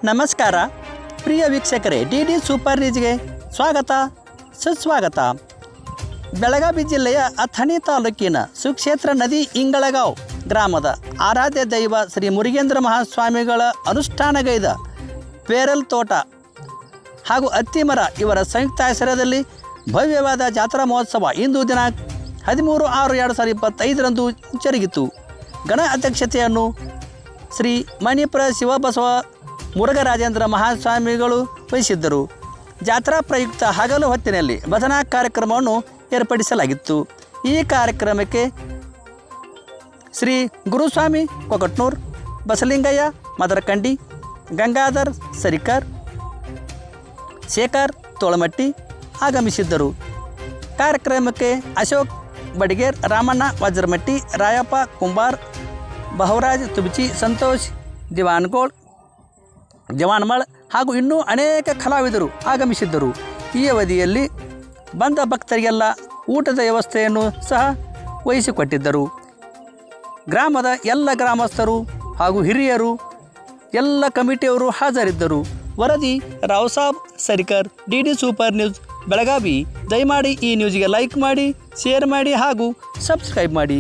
ನಮಸ್ಕಾರ ಪ್ರಿಯ ವೀಕ್ಷಕರೇ, D super ನ್ಯೂಸ್ಗೆ ಸ್ವಾಗತ ಸುಸ್ವಾಗತ. ಬೆಳಗಾವಿ ಜಿಲ್ಲೆಯ ಅಥಣಿ ತಾಲೂಕಿನ ಸುಕ್ಷೇತ್ರ ನದಿ ಇಂಗಳಗಾಂವ್ ಗ್ರಾಮದ ಆರಾಧ್ಯ ದೈವ ಶ್ರೀ ಮುರುಗೇಂದ್ರ ಮಹಾಸ್ವಾಮಿಗಳ ಅನುಷ್ಠಾನಗೈದ ಪೇರಲ್ ತೋಟ ಹಾಗೂ ಅತ್ತಿಮರ ಇವರ ಸಂಯುಕ್ತ ಆಶ್ರಯದಲ್ಲಿ ಭವ್ಯವಾದ ಜಾತ್ರಾ ಮಹೋತ್ಸವ ಇಂದು ದಿನಾಂಕ 13/6/2025 ಜರುಗಿತು. ಗಣ ಅಧ್ಯಕ್ಷತೆಯನ್ನು ಶ್ರೀ ಮಣಿಪುರ ಶಿವಬಸವ ಮುರುಘರಾಜೇಂದ್ರ ಮಹಾಸ್ವಾಮಿಗಳು ವಹಿಸಿದ್ದರು. ಜಾತ್ರಾ ಪ್ರಯುಕ್ತ ಹಗಲು ಹೊತ್ತಿನಲ್ಲಿ ಭಜನಾ ಕಾರ್ಯಕ್ರಮವನ್ನು ಏರ್ಪಡಿಸಲಾಗಿತ್ತು. ಈ ಕಾರ್ಯಕ್ರಮಕ್ಕೆ ಶ್ರೀ ಗುರುಸ್ವಾಮಿ ಕೊಕಟ್ನೂರ್, ಬಸಲಿಂಗಯ್ಯ ಮದರಕಂಡಿ, ಗಂಗಾಧರ್ ಸರಿಕರ್, ಶೇಖರ್ ತೋಳಮಟ್ಟಿ ಆಗಮಿಸಿದ್ದರು. ಕಾರ್ಯಕ್ರಮಕ್ಕೆ ಅಶೋಕ್ ಬಡಿಗೇರ್, ರಾಮಣ್ಣ ವಜ್ರಮಟ್ಟಿ, ರಾಯಪ್ಪ ಕುಂಬಾರ್, ಬಹವರಾಜ್ ತುಬಚಿ, ಸಂತೋಷ್ ಜವಾನ್ಮಳ್ ಹಾಗೂ ಇನ್ನೂ ಅನೇಕ ಕಲಾವಿದರು ಆಗಮಿಸಿದ್ದರು. ಈ ಅವಧಿಯಲ್ಲಿ ಬಂದ ಭಕ್ತರಿಗೆಲ್ಲ ಊಟದ ವ್ಯವಸ್ಥೆಯನ್ನು ಸಹ ವಹಿಸಿಕೊಟ್ಟಿದ್ದರು. ಗ್ರಾಮದ ಎಲ್ಲ ಗ್ರಾಮಸ್ಥರು ಹಾಗೂ ಹಿರಿಯರು, ಎಲ್ಲ ಕಮಿಟಿಯವರು ಹಾಜರಿದ್ದರು. ವರದಿ Raosaheb Sarikar, D super news Belagavi. ದಯಮಾಡಿ ಈ ನ್ಯೂಸ್ಗೆ ಲೈಕ್ ಮಾಡಿ, ಶೇರ್ ಮಾಡಿ ಹಾಗೂ ಸಬ್ಸ್ಕ್ರೈಬ್ ಮಾಡಿ.